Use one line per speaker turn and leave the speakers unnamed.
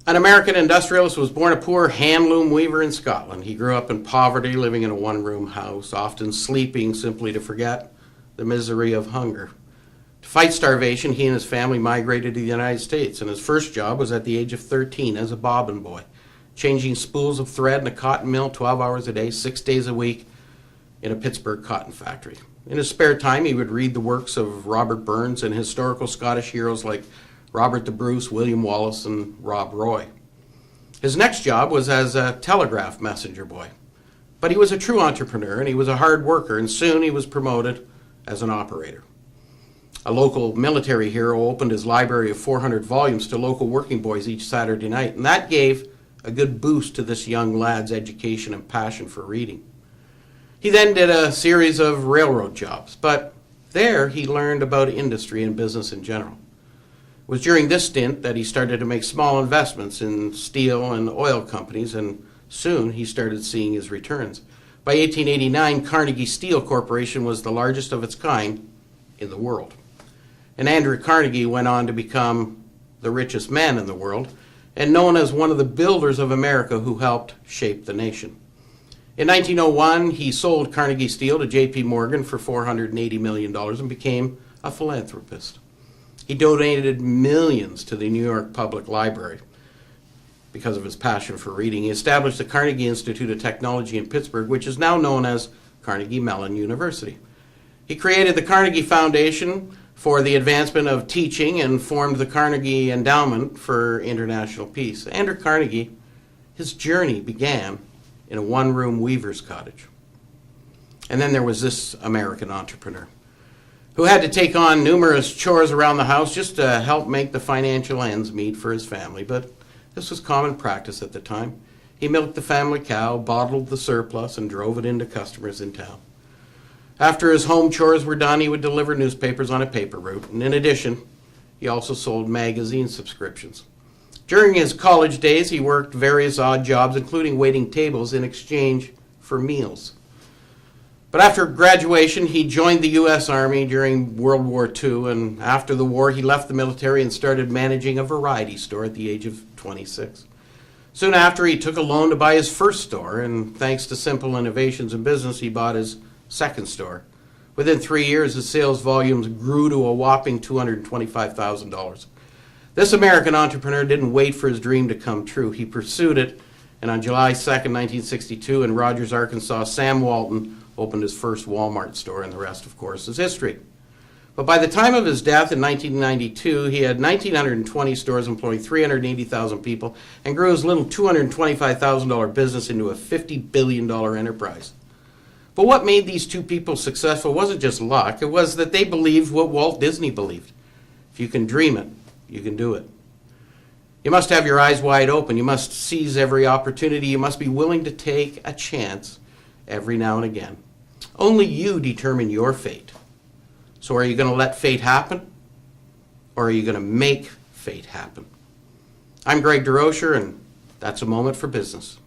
An American industrialist, was born a poor hand-loom weaver in Scotland. He grew up in poverty, living in a one-room house, often sleeping simply to forget the misery of hunger. To fight starvation, he and his family migrated to the United States, and his first job was at the age of 13 as a bobbin boy, changing spools of thread in a cotton mill 12 hours a day, 6 days a week in a Pittsburgh cotton factory. In his spare time, he would read the works of Robert Burns and historical Scottish heroes like Robert the Bruce, William Wallace, and Rob Roy. His next job was as a telegraph messenger boy. But he was a true entrepreneur, and he was a hard worker, and soon he was promoted as an operator. A local military hero opened his library of 400 volumes to local working boys each Saturday night, and that gave a good boost to this young lad's education and passion for reading. He then did a series of railroad jobs, but there he learned about industry and business in general. It was during this stint that he started to make small investments in steel and oil companies, and soon he started seeing his returns. By 1889, Carnegie Steel Corporation was the largest of its kind in the world. And Andrew Carnegie went on to become the richest man in the world and known as one of the builders of America who helped shape the nation. In 1901, he sold Carnegie Steel to J.P. Morgan for $480 million and became a philanthropist. He donated millions to the New York Public Library because of his passion for reading. He established the Carnegie Institute of Technology in Pittsburgh, which is now known as Carnegie Mellon University. He created the Carnegie Foundation for the advancement of teaching and formed the Carnegie Endowment for International Peace. Andrew Carnegie, his journey began in a one-room weaver's cottage. And then there was this American entrepreneur who had to take on numerous chores around the house just to help make the financial ends meet for his family. But this was common practice at the time. He milked the family cow, bottled the surplus, and drove it into customers in town. After his home chores were done, he would deliver newspapers on a paper route. And in addition, he also sold magazine subscriptions. During his college days, he worked various odd jobs, including waiting tables in exchange for meals. But after graduation, he joined the U.S. Army during World War II, and after the war, he left the military and started managing a variety store at the age of 26. Soon after, he took a loan to buy his first store, and thanks to simple innovations in business, he bought his second store. Within 3 years, his sales volumes grew to a whopping $225,000. This American entrepreneur didn't wait for his dream to come true. He pursued it, and on July 2nd, 1962, in Rogers, Arkansas, Sam Walton opened his first Walmart store, and the rest, of course, is history. But by the time of his death in 1992, he had 1,920 stores employing 380,000 people and grew his little $225,000 business into a $50 billion enterprise. But what made these two people successful wasn't just luck. It was that they believed what Walt Disney believed. If you can dream it, you can do it. You must have your eyes wide open. You must seize every opportunity. You must be willing to take a chance every now and again. Only you determine your fate. So are you going to let fate happen, or are you going to make fate happen? I'm Greg DeRocher, and that's A Moment for Business.